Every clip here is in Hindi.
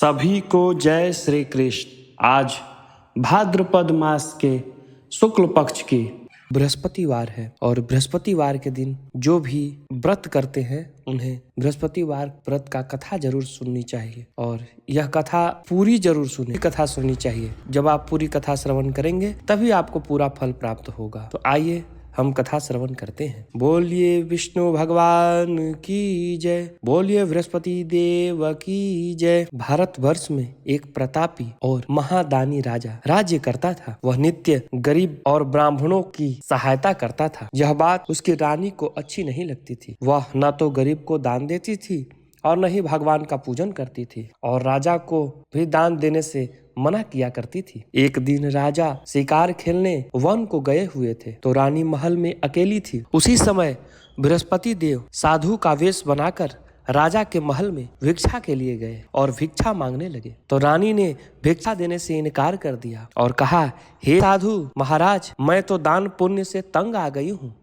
सभी को जय श्री कृष्ण। आज भाद्रपद मास के शुक्ल पक्ष की बृहस्पतिवार है और बृहस्पतिवार के दिन जो भी व्रत करते हैं उन्हें बृहस्पतिवार व्रत का कथा जरूर सुननी चाहिए और यह कथा पूरी जरूर सुननी चाहिए। जब आप पूरी कथा श्रवण करेंगे तभी आपको पूरा फल प्राप्त होगा। तो आइए हम कथा श्रवण करते हैं। बोलिए विष्णु भगवान की जय, बोलिए बृहस्पति देव की जय। भारतवर्ष में एक प्रतापी और महादानी राजा राज्य करता था। वह नित्य गरीब और ब्राह्मणों की सहायता करता था। यह बात उसकी रानी को अच्छी नहीं लगती थी। वह न तो गरीब को दान देती थी और न ही भगवान का पूजन करती थी और राजा को भी दान देने से मना किया करती थी। एक दिन राजा शिकार खेलने वन को गए हुए थे तो रानी महल में अकेली थी। उसी समय बृहस्पति देव साधु का वेश बनाकर राजा के महल में भिक्षा के लिए गए और भिक्षा मांगने लगे। तो रानी ने भिक्षा देने से इनकार कर दिया और कहा, हे साधु महाराज, मैं तो दान पुण्य से तंग आ गई हूँ।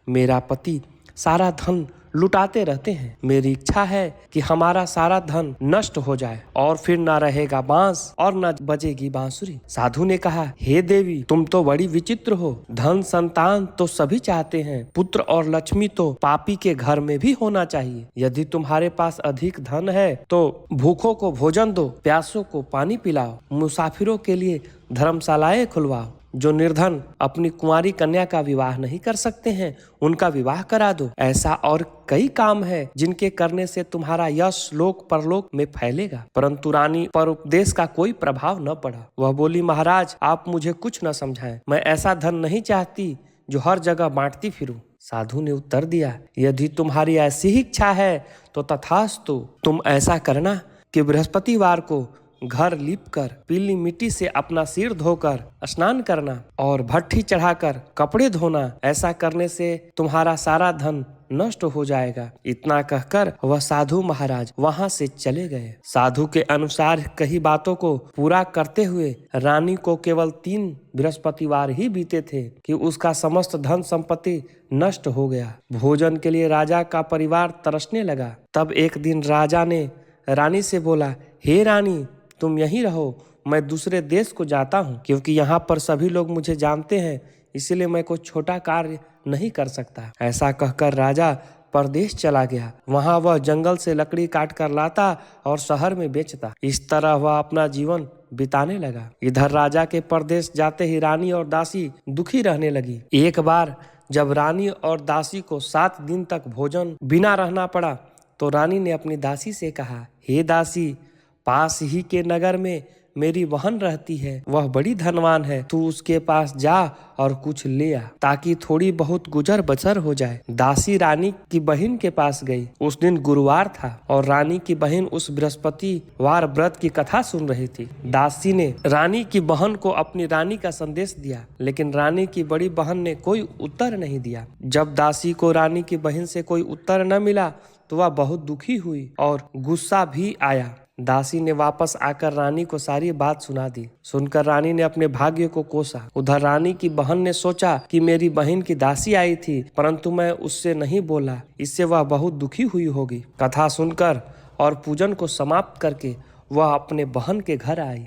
मेरा पति सारा धन लुटाते रहते हैं। मेरी इच्छा है कि हमारा सारा धन नष्ट हो जाए और फिर न रहेगा बांस और न बजेगी बांसुरी। साधु ने कहा, हे देवी, तुम तो बड़ी विचित्र हो। धन संतान तो सभी चाहते हैं, पुत्र और लक्ष्मी तो पापी के घर में भी होना चाहिए। यदि तुम्हारे पास अधिक धन है तो भूखों को भोजन दो, प्यासों को पानी पिलाओ, मुसाफिरों के लिए धर्मशालाएं खुलवाओ। जो निर्धन अपनी कुंवारी कन्या का विवाह नहीं कर सकते हैं उनका विवाह करा दो। ऐसा और कई काम है जिनके करने से तुम्हारा यश लोक परलोक में फैलेगा। परंतु रानी पर उपदेश का कोई प्रभाव न पड़ा। वह बोली, महाराज, आप मुझे कुछ न समझाएं। मैं ऐसा धन नहीं चाहती जो हर जगह बांटती फिरूं। साधु ने उत्तर दिया, यदि तुम्हारी ऐसी ही इच्छा है तो तथास्तु। तुम ऐसा करना कि बृहस्पतिवार को घर लीपकर पीली मिट्टी से अपना सिर धोकर स्नान करना और भट्ठी चढ़ाकर कपड़े धोना। ऐसा करने से तुम्हारा सारा धन नष्ट हो जाएगा। इतना कहकर वह साधु महाराज वहां से चले गए। साधु के अनुसार कई बातों को पूरा करते हुए रानी को केवल 3 बृहस्पतिवार ही बीते थे कि उसका समस्त धन संपत्ति नष्ट हो गया। भोजन के लिए राजा का परिवार तरसने लगा। तब एक दिन राजा ने रानी से बोला, हे रानी, तुम यहीं रहो, मैं दूसरे देश को जाता हूँ, क्योंकि यहाँ पर सभी लोग मुझे जानते हैं, इसलिए मैं कोई छोटा कार्य नहीं कर सकता। ऐसा कहकर राजा परदेश चला गया। वहाँ वह जंगल से लकड़ी काट कर लाता और शहर में बेचता। इस तरह वह अपना जीवन बिताने लगा। इधर राजा के परदेश जाते ही रानी और दासी दुखी रहने लगी। एक बार जब रानी और दासी को 7 दिन तक भोजन बिना रहना पड़ा तो रानी ने अपनी दासी से कहा, हे दासी, पास ही के नगर में मेरी बहन रहती है, वह बड़ी धनवान है। तू उसके पास जा और कुछ ले आ ताकि थोड़ी बहुत गुजर बसर हो जाए। दासी रानी की बहन के पास गई। उस दिन गुरुवार था और रानी की बहन उस बृहस्पतिवार व्रत की कथा सुन रही थी। दासी ने रानी की बहन को अपनी रानी का संदेश दिया, लेकिन रानी की बड़ी बहन ने कोई उत्तर नहीं दिया। जब दासी को रानी की बहन से कोई उत्तर न मिला तो वह बहुत दुखी हुई और गुस्सा भी आया। दासी ने वापस आकर रानी को सारी बात सुना दी। सुनकर रानी ने अपने भाग्य को कोसा। उधर रानी की बहन ने सोचा कि मेरी बहन की दासी आई थी, परंतु मैं उससे नहीं बोला, इससे वह बहुत दुखी हुई होगी। कथा सुनकर और पूजन को समाप्त करके वह अपने बहन के घर आई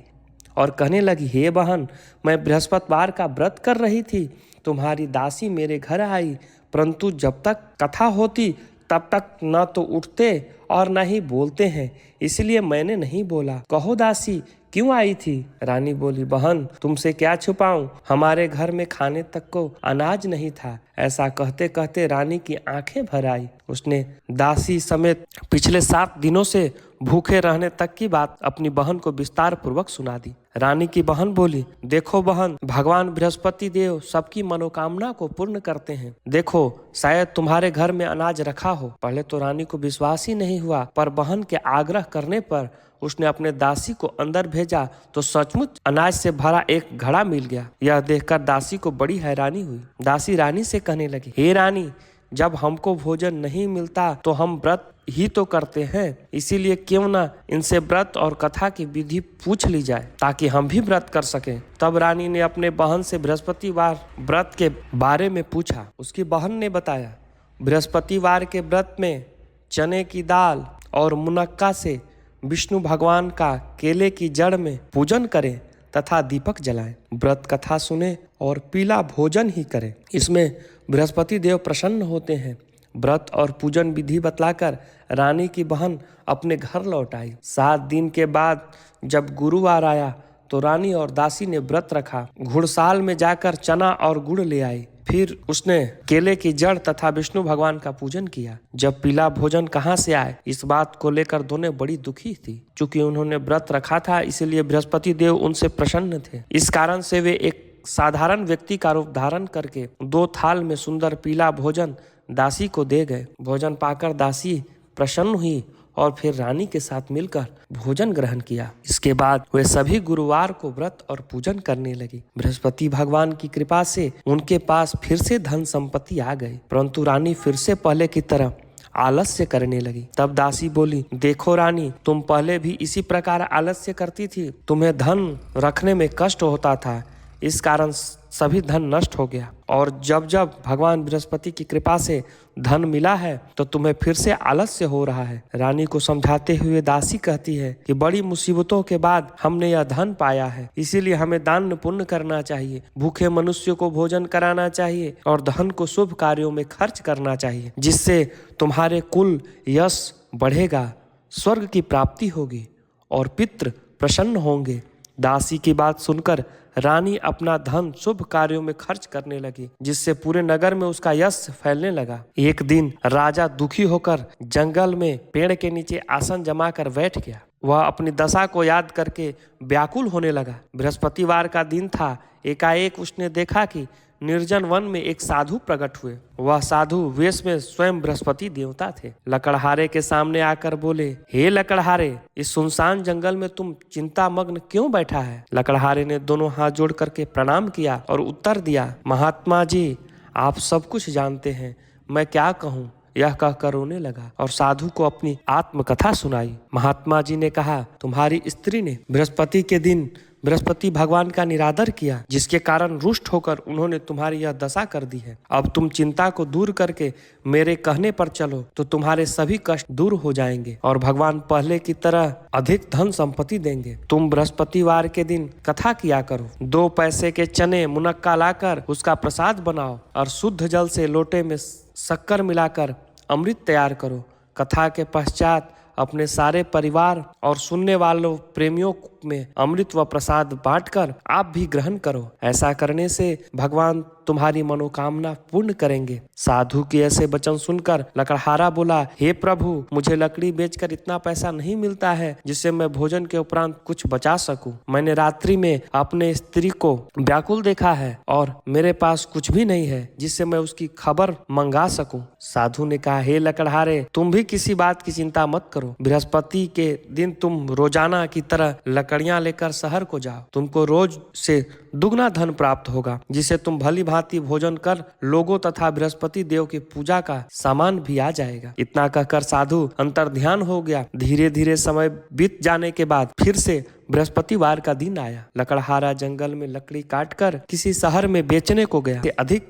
और कहने लगी, हे बहन, मैं बृहस्पतिवार का व्रत कर रही थी, तुम्हारी दासी मेरे घर आई, परंतु जब तक कथा होती तब तक न तो उठते और न ही बोलते हैं, इसलिए मैंने नहीं बोला। कहो दासी, क्यों आई थी? रानी बोली, बहन, तुमसे क्या छुपाऊं, हमारे घर में खाने तक को अनाज नहीं था। ऐसा कहते कहते रानी की आंखें भर आई। उसने दासी समेत पिछले 7 दिनों से भूखे रहने तक की बात अपनी बहन को विस्तार पूर्वक सुना दी। रानी की बहन बोली, देखो बहन, भगवान बृहस्पति देव सबकी मनोकामना को पूर्ण करते हैं। देखो, शायद तुम्हारे घर में अनाज रखा हो। पहले तो रानी को विश्वास ही नहीं हुआ, पर बहन के आग्रह करने पर उसने अपने दासी को अंदर भेजा तो सचमुच अनाज से भरा एक घड़ा मिल गया। यह देखकर दासी को बड़ी हैरानी हुई। दासी रानी से कहने लगी, हे रानी, जब हमको भोजन नहीं मिलता तो हम व्रत ही तो करते हैं, इसीलिए क्यों ना इनसे व्रत और कथा की विधि पूछ ली जाए ताकि हम भी व्रत कर सकें। तब रानी ने अपने बहन से बृहस्पतिवार व्रत के बारे में पूछा। उसकी बहन ने बताया, बृहस्पतिवार के व्रत में चने की दाल और मुनक्का से विष्णु भगवान का केले की जड़ में पूजन करें तथा दीपक जलाएं, व्रत कथा सुने और पीला भोजन ही करें। इसमें बृहस्पति देव प्रसन्न होते हैं। व्रत और पूजन विधि बतलाकर रानी की बहन अपने घर लौट आई। 7 दिन के बाद जब गुरुवार आया तो रानी और दासी ने व्रत रखा। घुड़साल में जाकर चना और गुड़ ले आई। फिर उसने केले की जड़ तथा विष्णु भगवान का पूजन किया। जब पीला भोजन कहाँ से आए, इस बात को लेकर दोनों बड़ी दुखी थी। चूंकि उन्होंने व्रत रखा था, इसलिए बृहस्पति देव उनसे प्रसन्न थे। इस कारण से वे एक साधारण व्यक्ति का रूप धारण करके 2 थाल में सुंदर पीला भोजन दासी को दे गए। भोजन पाकर दासी प्रसन्न हुई और फिर रानी के साथ मिलकर भोजन ग्रहण किया। इसके बाद वे सभी गुरुवार को व्रत और पूजन करने लगी। बृहस्पति भगवान की कृपा से उनके पास फिर से धन संपत्ति आ गई, परंतु रानी फिर से पहले की तरह आलस्य करने लगी। तब दासी बोली, देखो रानी, तुम पहले भी इसी प्रकार आलस्य करती थी। तुम्हें धन रखने में कष्ट होता था, इस कारण सभी धन नष्ट हो गया। और जब जब भगवान बृहस्पति की कृपा से धन मिला है तो तुम्हें फिर से आलस्य हो रहा है। रानी को समझाते हुए दासी कहती है कि बड़ी मुसीबतों के बाद हमने यह धन पाया है, इसीलिए हमें दान पुण्य करना चाहिए, भूखे मनुष्य को भोजन कराना चाहिए और धन को शुभ कार्यों में खर्च करना चाहिए, जिससे तुम्हारे कुल यश बढ़ेगा, स्वर्ग की प्राप्ति होगी और पितृ प्रसन्न होंगे। दासी की बात सुनकर रानी अपना धन शुभ कार्यों में खर्च करने लगी, जिससे पूरे नगर में उसका यश फैलने लगा। एक दिन राजा दुखी होकर जंगल में पेड़ के नीचे आसन जमाकर बैठ गया। वह अपनी दशा को याद करके व्याकुल होने लगा। बृहस्पतिवार का दिन था। एकाएक उसने देखा कि निर्जन वन में एक साधु प्रकट हुए। वह साधु वेश में स्वयं बृहस्पति देवता थे। लकड़हारे के सामने आकर बोले, हे लकड़हारे, इस सुनसान जंगल में तुम चिंता मग्न क्यों बैठा है? लकड़हारे ने दोनों हाथ जोड़ करके प्रणाम किया और उत्तर दिया, महात्मा जी, आप सब कुछ जानते हैं, मैं क्या कहूँ? यह कहकर रोने लगा और साधु को अपनी आत्मकथा सुनाई। महात्मा जी ने कहा, तुम्हारी स्त्री ने बृहस्पति के दिन बृहस्पति भगवान का निरादर किया, जिसके कारण रुष्ट होकर उन्होंने तुम्हारी यह दशा कर दी है। अब तुम चिंता को दूर करके मेरे कहने पर चलो तो तुम्हारे सभी कष्ट दूर हो जाएंगे और भगवान पहले की तरह अधिक धन संपत्ति देंगे। तुम बृहस्पतिवार के दिन कथा किया करो। 2 पैसे के चने मुनक्का लाकर उसका प्रसाद बनाओ और शुद्ध जल से लोटे में शक्कर मिलाकर अमृत तैयार करो। कथा के पश्चात अपने सारे परिवार और सुनने वालों प्रेमियों में अमृत व प्रसाद बांटकर आप भी ग्रहण करो। ऐसा करने से भगवान तुम्हारी मनोकामना पूर्ण करेंगे। साधु के ऐसे वचन सुनकर लकड़हारा बोला, हे प्रभु, मुझे लकड़ी बेचकर इतना पैसा नहीं मिलता है जिससे मैं भोजन के उपरांत कुछ बचा सकूं। मैंने रात्रि में अपने स्त्री को व्याकुल देखा है और मेरे पास कुछ भी नहीं है जिससे मैं उसकी खबर मंगा सकूं। साधु ने कहा, हे लकड़हारे, तुम भी किसी बात की चिंता मत करो। बृहस्पति के दिन तुम रोजाना की तरह लकड़ियां लेकर शहर को जाओ। तुमको रोज से दुगना धन प्राप्त होगा, जिसे तुम भली भांति भोजन कर लोगों तथा बृहस्पति देव की पूजा का सामान भी आ जाएगा। इतना कहकर साधु अंतर्ध्यान हो गया। धीरे धीरे समय बीत जाने के बाद फिर से बृहस्पतिवार का दिन आया। लकड़हारा जंगल में लकड़ी काटकर किसी शहर में बेचने को गया।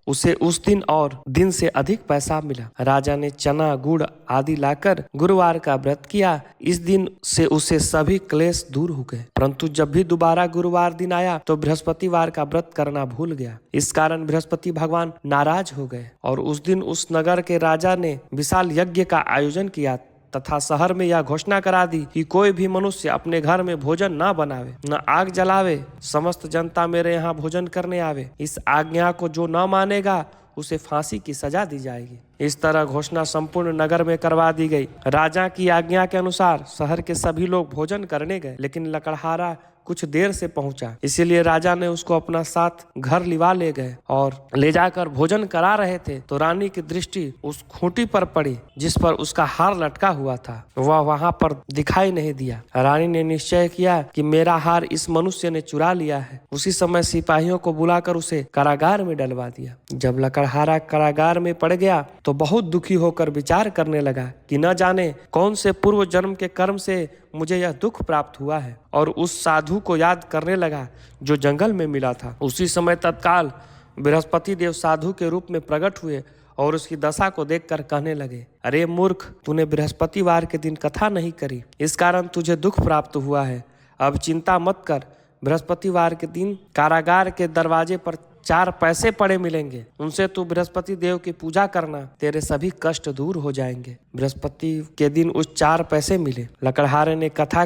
उसे उस दिन और दिन से अधिक पैसा मिला। राजा ने चना गुड़ आदि लाकर गुरुवार का व्रत किया। इस दिन से उसे सभी क्लेश दूर हो गए। परंतु जब भी दोबारा गुरुवार दिन आया तो बृहस्पतिवार का व्रत करना भूल गया। इस कारण बृहस्पति भगवान नाराज हो गए और उस दिन उस नगर के राजा ने विशाल यज्ञ का आयोजन किया तथा शहर में यह घोषणा करा दी कि कोई भी मनुष्य अपने घर में भोजन न बनावे, न आग जलावे, समस्त जनता मेरे यहाँ भोजन करने आवे। इस आज्ञा को जो न मानेगा उसे फांसी की सजा दी जाएगी। इस तरह घोषणा संपूर्ण नगर में करवा दी गई। राजा की आज्ञा के अनुसार शहर के सभी लोग भोजन करने गए, लेकिन लकड़हारा कुछ देर से पहुंचा, इसीलिए राजा ने उसको अपना साथ घर लिवा ले गए और ले जाकर भोजन करा रहे थे तो रानी की दृष्टि उस खूंटी पर पड़ी जिस पर उसका हार लटका हुआ था। वह वहां पर दिखाई नहीं दिया। रानी ने निश्चय किया कि मेरा हार इस मनुष्य ने चुरा लिया है। उसी समय सिपाहियों को बुलाकर उसे कारागार में डलवा दिया। जब लकड़हारा कारागार में पड़ गया तो बहुत दुखी होकर विचार करने लगा कि न जाने कौन से पूर्व जन्म के कर्म से मुझे यह दुख प्राप्त हुआ है, और उस साधु को याद करने लगा जो जंगल में मिला था। उसी समय तत्काल बृहस्पति देव साधु के रूप में प्रकट हुए और उसकी दशा को देखकर कहने लगे, अरे मूर्ख, तूने बृहस्पतिवार के दिन कथा नहीं करी, इस कारण तुझे दुख प्राप्त हुआ है। अब चिंता मत कर, बृहस्पतिवार के दिन कारागार के दरवाजे पर 4 पैसे पड़े मिलेंगे, उनसे तू बृहस्पति देव की पूजा करना, तेरे सभी कष्ट दूर हो जाएंगे। बृहस्पति के दिन उस 4 पैसे मिले। लकड़हारे ने कथा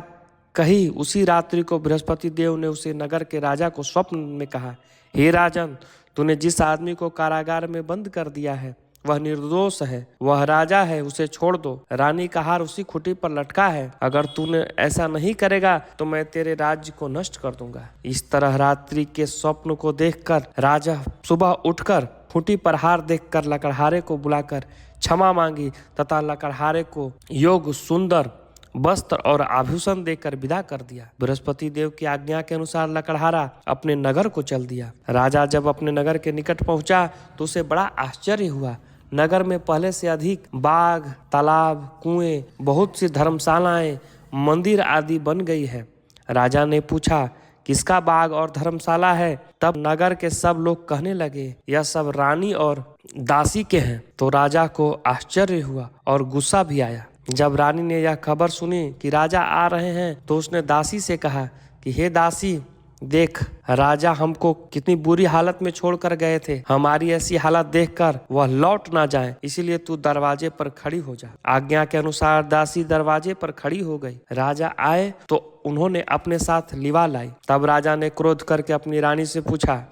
कही। उसी रात्रि को बृहस्पति देव ने उसे नगर के राजा को स्वप्न में कहा, हे राजन, तूने जिस आदमी को कारागार में बंद कर दिया है वह निर्दोष है, वह राजा है, उसे छोड़ दो। रानी का हार उसी खूंटी पर लटका है, अगर तूने ऐसा नहीं करेगा तो मैं तेरे राज्य को नष्ट कर दूंगा। इस तरह रात्रि के स्वप्न को देखकर राजा सुबह उठकर खूंटी पर हार देखकर लकड़हारे को बुलाकर क्षमा मांगी तथा लकड़हारे को योग्य सुंदर वस्त्र और आभूषण देकर विदा कर दिया। बृहस्पति देव की आज्ञा के अनुसार लकड़हारा अपने नगर को चल दिया। राजा जब अपने नगर के निकट पहुंचा तो उसे बड़ा आश्चर्य हुआ। नगर में पहले से अधिक बाग, तालाब, कुएं, बहुत सी धर्मशालाएं, मंदिर आदि बन गई है। राजा ने पूछा, किसका बाग और धर्मशाला है? तब नगर के सब लोग कहने लगे, यह सब रानी और दासी के हैं। तो राजा को आश्चर्य हुआ और गुस्सा भी आया। जब रानी ने यह खबर सुनी कि राजा आ रहे हैं तो उसने दासी से कहा कि हे दासी, देख, राजा हमको कितनी बुरी हालत में छोड़कर गए थे। हमारी ऐसी हालत देखकर वह लौट ना जाए, इसीलिए तू दरवाजे पर खड़ी हो जा। आज्ञा के अनुसार दासी दरवाजे पर खड़ी हो गई। राजा आए तो उन्होंने अपने साथ लिवा लाई। तब राजा ने क्रोध करके अपनी रानी से पूछा,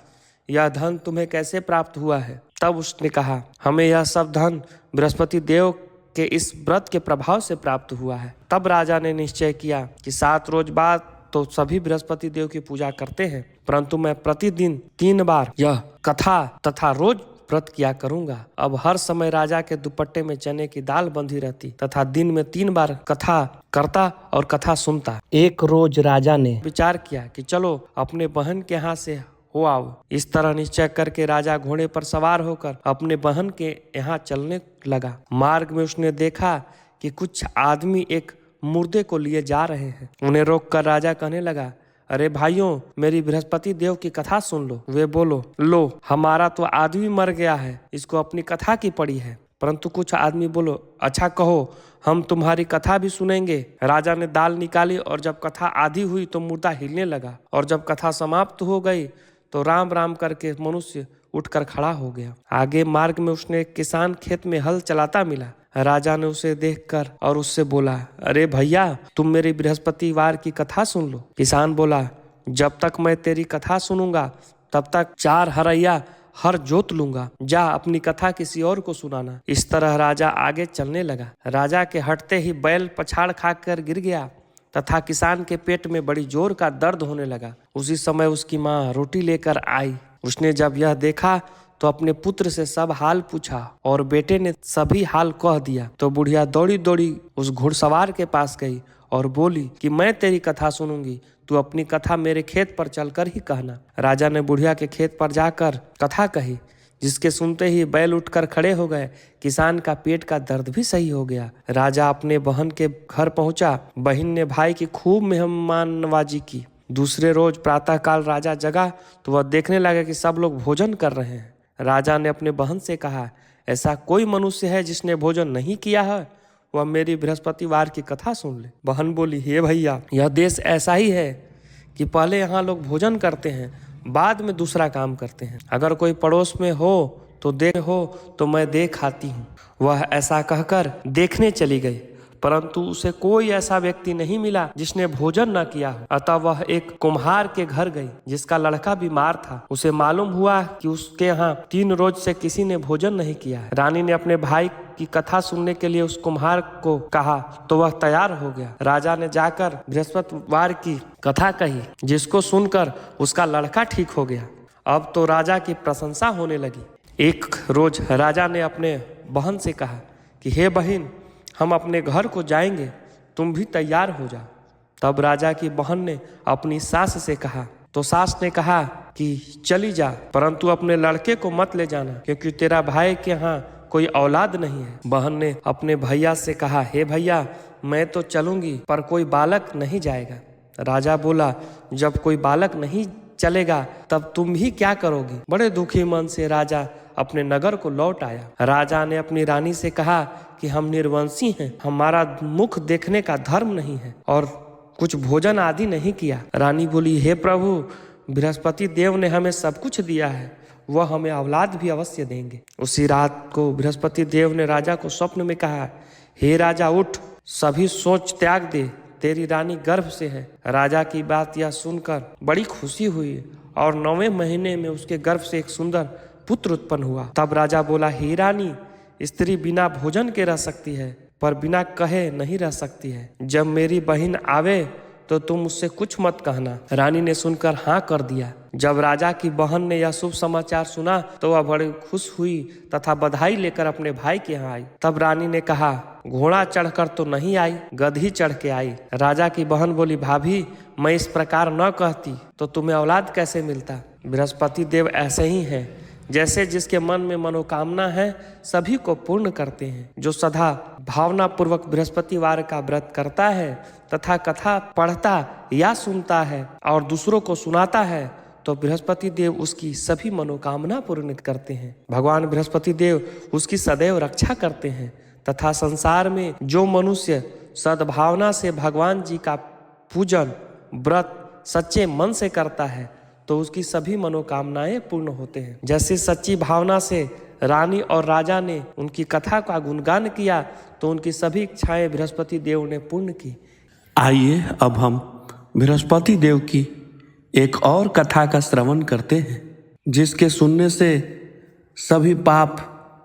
यह धन तुम्हें कैसे प्राप्त हुआ है? तब उसने कहा, हमें यह सब धन बृहस्पति देव के इस व्रत के प्रभाव से प्राप्त हुआ है। तब राजा ने निश्चय किया कि 7 रोज बाद तो सभी बृहस्पति देव की पूजा करते हैं, परंतु मैं प्रतिदिन 3 बार यह कथा तथा रोज व्रत किया करूंगा। अब हर समय राजा के दुपट्टे में चने की दाल बंधी रहती तथा दिन में 3 बार कथा करता और कथा सुनता। एक रोज राजा ने विचार किया कि चलो अपने बहन के यहाँ से हो आओ। इस तरह निश्चय करके राजा घोड़े पर सवार होकर अपने बहन के यहाँ चलने लगा। मार्ग में उसने देखा कि कुछ आदमी एक मुर्दे को लिए जा रहे हैं। उन्हें रोककर राजा कहने लगा, अरे भाइयों, मेरी बृहस्पति देव की कथा सुन लो। वे बोलो, लो, हमारा तो आदमी मर गया है, इसको अपनी कथा की पड़ी है। परंतु कुछ आदमी बोलो, अच्छा कहो, हम तुम्हारी कथा भी सुनेंगे। राजा ने दाल निकाली और जब कथा आधी हुई तो मुर्दा हिलने लगा, और जब कथा समाप्त हो गई तो राम राम करके मनुष्य उठकर खड़ा हो गया। आगे मार्ग में उसने एक किसान खेत में हल चलाता मिला। राजा ने उसे देखकर और उससे बोला, अरे भैया, तुम मेरी बृहस्पतिवार की कथा सुन लो। किसान बोला, जब तक मैं तेरी कथा सुनूंगा तब तक 4 हरैया हर जोत लूंगा। जा अपनी कथा किसी और को सुनाना। इस तरह राजा आगे चलने लगा। राजा के हटते ही बैल पछाड़ खाकर गिर गया तथा किसान के पेट में बड़ी जोर का दर्द होने लगा। उसी समय उसकी माँ रोटी लेकर आई। उसने जब यह देखा तो अपने पुत्र से सब हाल पूछा और बेटे ने सभी हाल कह दिया। तो बुढ़िया दौड़ी दौड़ी उस घुड़सवार के पास गई और बोली कि मैं तेरी कथा सुनूंगी, तू अपनी कथा मेरे खेत पर चलकर ही कहना। राजा ने बुढ़िया के खेत पर जाकर कथा कही, जिसके सुनते ही बैल उठकर खड़े हो गए। किसान का पेट का दर्द भी सही हो गया। राजा अपने बहन के घर पहुंचा। बहन ने भाई की खूब मेहमान नवाजी की। दूसरे रोज प्रातःकाल राजा जगा तो वह देखने लगा कि सब लोग भोजन कर रहे हैं। राजा ने अपने बहन से कहा, ऐसा कोई मनुष्य है जिसने भोजन नहीं किया है? वह मेरी बृहस्पतिवार की कथा सुन ले। बहन बोली, हे भैया, यह देश ऐसा ही है कि पहले यहाँ लोग भोजन करते हैं, बाद में दूसरा काम करते हैं। अगर कोई पड़ोस में हो तो मैं देख आती हूँ। वह ऐसा कहकर देखने चली गई, परंतु उसे कोई ऐसा व्यक्ति नहीं मिला जिसने भोजन न किया हो। अतः वह एक कुम्हार के घर गई जिसका लड़का बीमार था। उसे मालूम हुआ कि उसके यहाँ 3 रोज से किसी ने भोजन नहीं किया है। रानी ने अपने भाई की कथा सुनने के लिए उस कुम्हार को कहा तो वह तैयार हो गया। राजा ने जाकर बृहस्पतिवार की कथा कही, जिसको सुनकर उसका लड़का ठीक हो गया। अब तो राजा की प्रशंसा होने लगी। एक रोज राजा ने अपने बहन से कहा कि हे बहन, हम अपने घर को जाएंगे, तुम भी तैयार हो जा। तब राजा की बहन ने अपनी सास से कहा तो सास ने कहा कि चली जा, परंतु अपने लड़के को मत ले जाना, क्योंकि तेरा भाई के यहाँ कोई औलाद नहीं है। बहन ने अपने भैया से कहा, हे भैया, मैं तो चलूंगी पर कोई बालक नहीं जाएगा। राजा बोला, जब कोई बालक नहीं चलेगा तब तुम ही क्या करोगी? बड़े दुखी मन से राजा अपने नगर को लौट आया। राजा ने अपनी रानी से कहा कि हम निर्वंशी हैं, हमारा मुख देखने का धर्म नहीं है और कुछ भोजन आदि नहीं किया। रानी बोली, हे प्रभु, बृहस्पति देव ने हमें सब कुछ दिया है, वह हमें औलाद भी अवश्य देंगे। उसी रात को बृहस्पति देव ने राजा को स्वप्न में कहा, हे राजा उठ, सभी सोच त्याग दे, तेरी रानी गर्भ से है। राजा की बात यह सुनकर बड़ी खुशी हुई और 9वें महीने में उसके गर्भ से एक सुंदर पुत्र उत्पन्न हुआ। तब राजा बोला, हे रानी, स्त्री बिना भोजन के रह सकती है पर बिना कहे नहीं रह सकती है। जब मेरी बहन आवे तो तुम उससे कुछ मत कहना। रानी ने सुनकर हाँ कर दिया। जब राजा की बहन ने यह शुभ समाचार सुना तो वह बड़ी खुश हुई तथा बधाई लेकर अपने भाई के यहाँ आई। तब रानी ने कहा, घोड़ा चढ़कर तो नहीं आई, गधी चढ़ के आई। राजा की बहन बोली, भाभी, मैं इस प्रकार न कहती तो तुम्हें औलाद कैसे मिलता। बृहस्पति देव ऐसे ही हैं, जैसे जिसके मन में मनोकामना है सभी को पूर्ण करते हैं। जो सदा भावना पूर्वक बृहस्पतिवार का व्रत करता है तथा कथा पढ़ता या सुनता है और दूसरों को सुनाता है तो बृहस्पति देव उसकी सभी मनोकामना पूर्ण करते हैं। भगवान बृहस्पति देव उसकी सदैव रक्षा करते हैं तथा संसार में जो मनुष्य सद्भावना से भगवान जी का पूजन व्रत सच्चे मन से करता है तो उसकी सभी मनोकामनाएं पूर्ण होते हैं। जैसे सच्ची भावना से रानी और राजा ने उनकी कथा का गुणगान किया तो उनकी सभी इच्छाएं बृहस्पति देव ने पूर्ण की। आइए अब हम बृहस्पति देव की एक और कथा का श्रवण करते हैं, जिसके सुनने से सभी पाप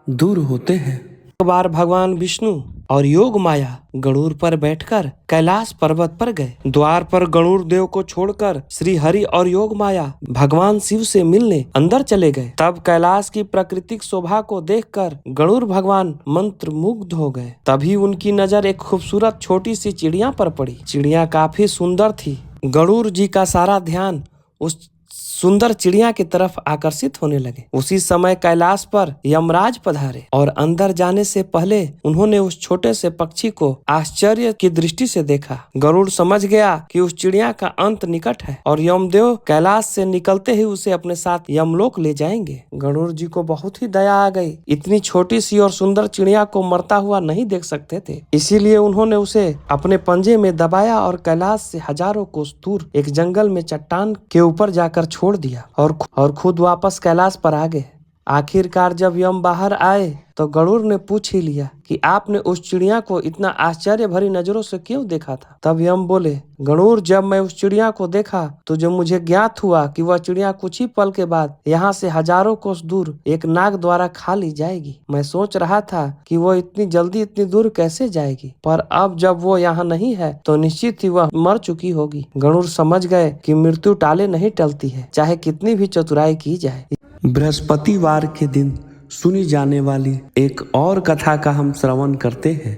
दूर होते हैं। एक बार भगवान विष्णु और योग माया गणुर पर बैठकर कैलाश पर्वत पर गए। द्वार पर गणुर देव को छोड़कर श्री हरि और योग माया भगवान शिव से मिलने अंदर चले गए। तब कैलाश की प्राकृतिक शोभा को देखकर गणुर भगवान मंत्र मुग्ध हो गए। तभी उनकी नजर एक खूबसूरत छोटी सी चिड़िया पर पड़ी। चिड़िया काफी सुंदर थी। गणुर जी का सारा ध्यान उस सुंदर चिड़िया की तरफ आकर्षित होने लगे। उसी समय कैलाश पर यमराज पधारे और अंदर जाने से पहले उन्होंने उस छोटे से पक्षी को आश्चर्य की दृष्टि से देखा। गरुड़ समझ गया कि उस चिड़िया का अंत निकट है और यमदेव कैलाश से निकलते ही उसे अपने साथ यमलोक ले जाएंगे। गरुड़ जी को बहुत ही दया आ गई। इतनी छोटी सी और सुंदर चिड़िया को मरता हुआ नहीं देख सकते थे, इसीलिए उन्होंने उसे अपने पंजे में दबाया और कैलाश से हजारों कोस दूर एक जंगल में चट्टान के ऊपर जाकर छोड़ दिया और खुद वापस कैलाश पर आ गए। आखिरकार जब यम बाहर आए तो गरुड़ ने पूछ ही लिया कि आपने उस चिड़िया को इतना आश्चर्य भरी नजरों से क्यों देखा था। तब यम बोले, गरुड़, जब मैं उस चिड़िया को देखा तो जो मुझे ज्ञात हुआ कि वह चिड़िया कुछ ही पल के बाद यहाँ से हजारों कोस दूर एक नाग द्वारा खा ली जाएगी। मैं सोच रहा था कि वो इतनी जल्दी इतनी दूर कैसे जाएगी, पर अब जब वो यहाँ नहीं है तो निश्चित ही वह मर चुकी होगी। गरुड़ समझ गए कि मृत्यु टाले नहीं टलती है, चाहे कितनी भी चतुराई की जाए। बृहस्पतिवार के दिन सुनी जाने वाली एक और कथा का हम श्रवण करते हैं।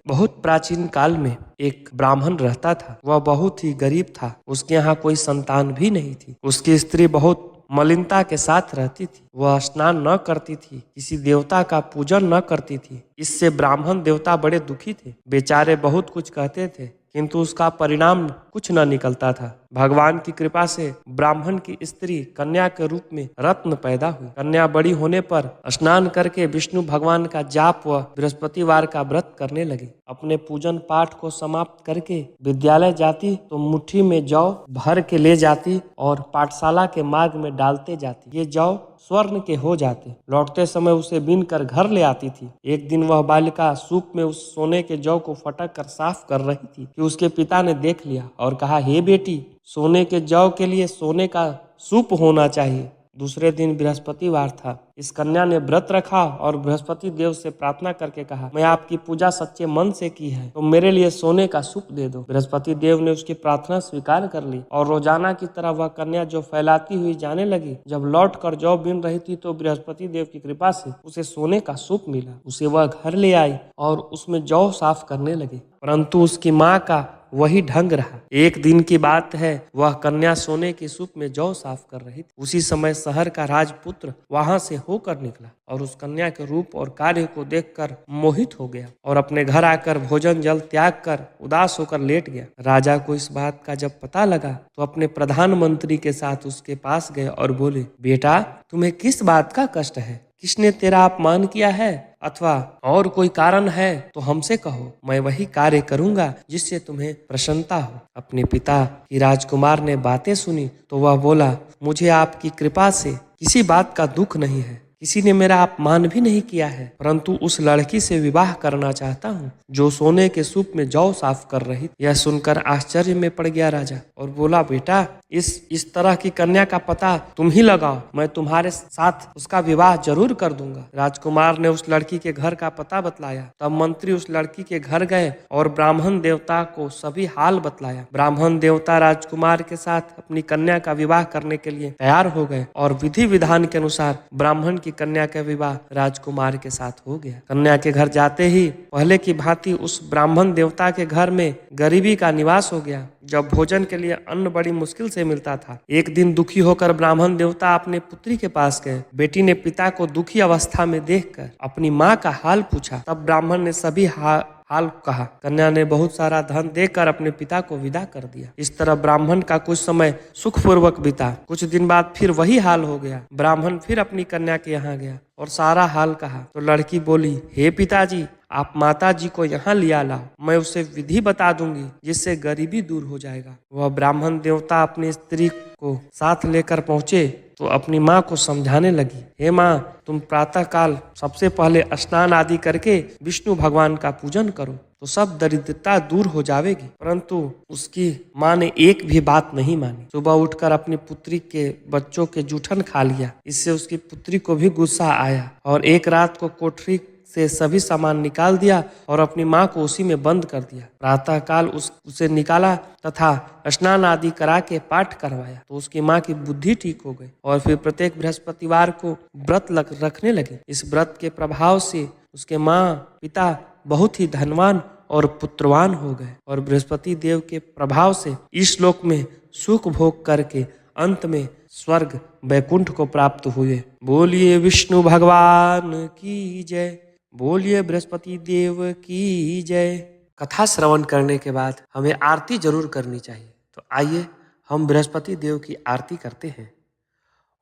बहुत प्राचीन काल में एक ब्राह्मण रहता था। वह बहुत ही गरीब था। उसके यहाँ कोई संतान भी नहीं थी। उसकी स्त्री बहुत मलिनता के साथ रहती थी। वह स्नान न करती थी, किसी देवता का पूजन न करती थी। इससे ब्राह्मण देवता बड़े दुखी थे। बेचारे बहुत कुछ कहते थे किंतु उसका परिणाम कुछ न निकलता था। भगवान की कृपा से ब्राह्मण की स्त्री कन्या के रूप में रत्न पैदा हुई। कन्या बड़ी होने पर स्नान करके विष्णु भगवान का जाप व बृहस्पतिवार का व्रत करने लगी। अपने पूजन पाठ को समाप्त करके विद्यालय जाती तो मुट्ठी में जौ भर के ले जाती और पाठशाला के मार्ग में डालते जाती। ये जौ स्वर्ण के हो जाते। लौटते समय उसे बीन कर घर ले आती थी। एक दिन वह बालिका सूप में उस सोने के जौ को फटक कर साफ कर रही थी कि उसके पिता ने देख लिया और कहा, हे बेटी, सोने के जौ के लिए सोने का सूप होना चाहिए। दूसरे दिन बृहस्पतिवार था। इस कन्या ने व्रत रखा और बृहस्पति देव से प्रार्थना करके कहा, मैं आपकी पूजा सच्चे मन से की है तो मेरे लिए सोने का सूप दे दो। बृहस्पति देव ने उसकी प्रार्थना स्वीकार कर ली और रोजाना की तरह वह कन्या जौ फैलाती हुई जाने लगी। जब लौट कर जौ बीन रही थी तो बृहस्पति देव की कृपा से उसे सोने का सूप मिला। उसे वह घर ले आई और उसमें जौ साफ करने लगी, परंतु उसकी माँ का वही ढंग रहा। एक दिन की बात है, वह कन्या सोने की सूप में जौ साफ कर रही थी। उसी समय शहर का राजपुत्र वहां से होकर निकला और उस कन्या के रूप और कार्य को देखकर मोहित हो गया और अपने घर आकर भोजन जल त्याग कर उदास होकर लेट गया। राजा को इस बात का जब पता लगा तो अपने प्रधानमंत्री के साथ उसके पास गए और बोले, बेटा, तुम्हें किस बात का कष्ट है? किसने तेरा अपमान किया है अथवा और कोई कारण है तो हमसे कहो, मैं वही कार्य करूंगा जिससे तुम्हें प्रसन्नता हो। अपने पिता की राजकुमार ने बातें सुनी तो वह बोला, मुझे आपकी कृपा से किसी बात का दुख नहीं है, किसी ने मेरा अपमान भी नहीं किया है, परंतु उस लड़की से विवाह करना चाहता हूँ जो सोने के सूप में जौ साफ कर रही थी। यह सुनकर आश्चर्य में पड़ गया राजा और बोला, बेटा इस तरह की कन्या का पता तुम ही लगाओ, मैं तुम्हारे साथ उसका विवाह जरूर कर दूंगा। राजकुमार ने उस लड़की के घर का पता बतलाया। तब मंत्री उस लड़की के घर गए और ब्राह्मण देवता को सभी हाल बतलाया। ब्राह्मण देवता राजकुमार के साथ अपनी कन्या का विवाह करने के लिए तैयार हो गए और विधि विधान के अनुसार ब्राह्मण की कन्या का विवाह राजकुमार के साथ हो गया। कन्या के घर जाते ही पहले की भांति उस ब्राह्मण देवता के घर में गरीबी का निवास हो गया। जब भोजन के लिए अन्न बड़ी मुश्किल से मिलता था। एक दिन दुखी होकर ब्राह्मण देवता अपने पुत्री के पास गए। बेटी ने पिता को दुखी अवस्था में देखकर अपनी माँ का हाल पूछा। तब ब्राह्मण ने सभी हाल कहा। कन्या ने बहुत सारा धन देकर अपने पिता को विदा कर दिया। इस तरह ब्राह्मण का कुछ समय सुखपूर्वक बीता। कुछ दिन बाद फिर वही हाल हो गया। ब्राह्मण फिर अपनी कन्या के यहाँ गया और सारा हाल कहा तो लड़की बोली, हे पिताजी, आप माता जी को यहाँ लिया लाओ, मैं उसे विधि बता दूंगी जिससे गरीबी दूर हो जाएगा। वह ब्राह्मण देवता अपनी स्त्री को साथ लेकर पहुंचे तो अपनी माँ को समझाने लगी, हे माँ, तुम प्रातः काल सबसे पहले स्नान आदि करके विष्णु भगवान का पूजन करो तो सब दरिद्रता दूर हो जाएगी। परंतु उसकी माँ ने एक भी बात नहीं मानी। सुबह उठकर अपनी पुत्री के बच्चों के जूठन खा लिया। इससे उसकी पुत्री को भी गुस्सा आया और एक रात को कोठरी से सभी सामान निकाल दिया और अपनी माँ को उसी में बंद कर दिया। प्रातः काल उसे निकाला तथा स्नान आदि करा के पाठ करवाया तो उसकी माँ की बुद्धि ठीक हो गई और फिर प्रत्येक बृहस्पतिवार को व्रत रखने लगी। इस व्रत के प्रभाव से उसके माँ पिता बहुत ही धनवान और पुत्रवान हो गए और बृहस्पति देव के प्रभाव से इस लोक में सुख भोग करके अंत में स्वर्ग वैकुंठ को प्राप्त हुए। बोलिए विष्णु भगवान की जय, बोलिए बृहस्पति देव की जय। कथा श्रवण करने के बाद हमें आरती जरूर करनी चाहिए। तो आइए हम बृहस्पति देव की आरती करते हैं।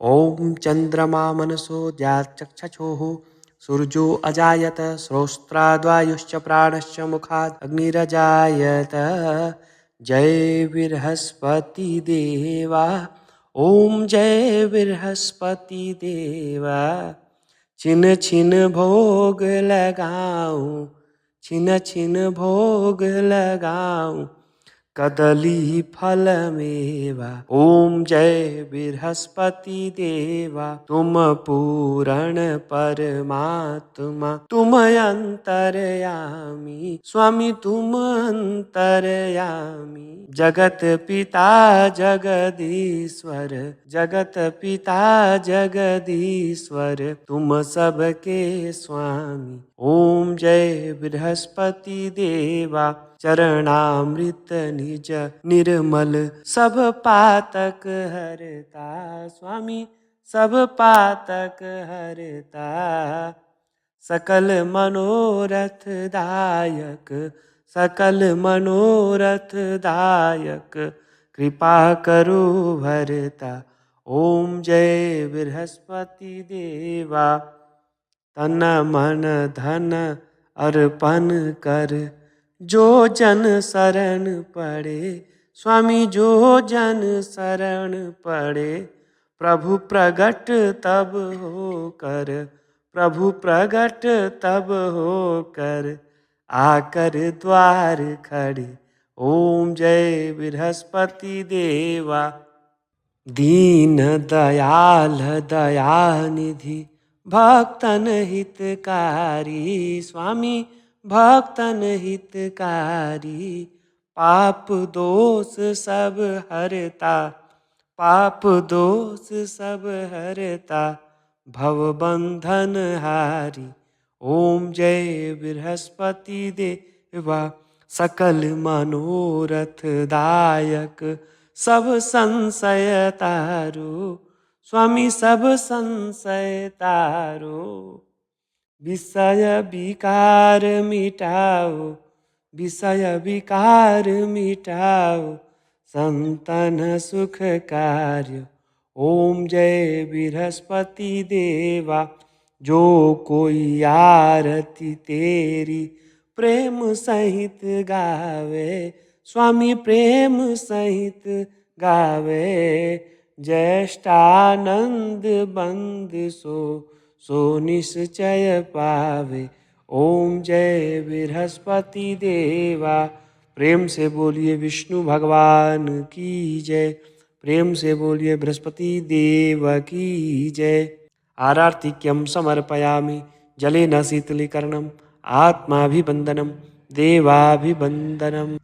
ओम चंद्रमा मनसो चक्षुः सूर्यो अजायत श्रोत्राद्वायुश्च प्राणश्च मुखात् अग्निरजायत। जय बृहस्पति देवा, ओम जय बृहस्पति देवा। छिन छिन भोग लगाऊं, छिन छिन भोग लगाऊं, कदली फल मेवा। ओम जय बृहस्पति देवा, तुम पूरण परमात्मा, तुम अंतर्यामी स्वामी, तुम अंतर्यामी। जगत पिता जगदीश्वर, जगत पिता जगदीश्वर, तुम सबके स्वामी। ओम जय बृहस्पति देवा, चरणामृत निज निर्मल, सब पातक हरता स्वामी, सब पातक हरता। सकल मनोरथ दायक, सकल मनोरथ दायक, कृपा करो भरता। ओम जय बृहस्पति देवा, तन मन धन अर्पण कर, जो जन शरण पड़े स्वामी, जो जन शरण पड़े। प्रभु प्रगट तब होकर, प्रभु प्रगट तब होकर, आकर द्वार खड़े। ओम जय बृहस्पति देवा, दीन दयाल दयानिधि, भक्तन हितकारी स्वामी, भक्तन हितकारी। पाप दोष सब हरता, पाप दोष सब हरता, भव बंधन हारी। ओम जय बृहस्पति देवा, सकल मनोरथ दायक, सब संशय तारो स्वामी, सब संशय तारो। विषय विकार मिटाओ, विषय विकार मिटाओ, संतन सुख कार्य। ओम जय बृहस्पति देवा, जो कोई आरती तेरी प्रेम सहित गावे, स्वामी प्रेम सहित गावे। ज्येष्ठानंद बंद सो निश्चय पावे। ओम जय बृहस्पति देवा। प्रेम से बोलिए विष्णु भगवान की जय। प्रेम से बोलिए बृहस्पति देव की जय। आरार्तिक्यं समर्पयामि जलेन शीतलीकरणम् आत्माभिवन्दनं देवाभिवन्दनम्।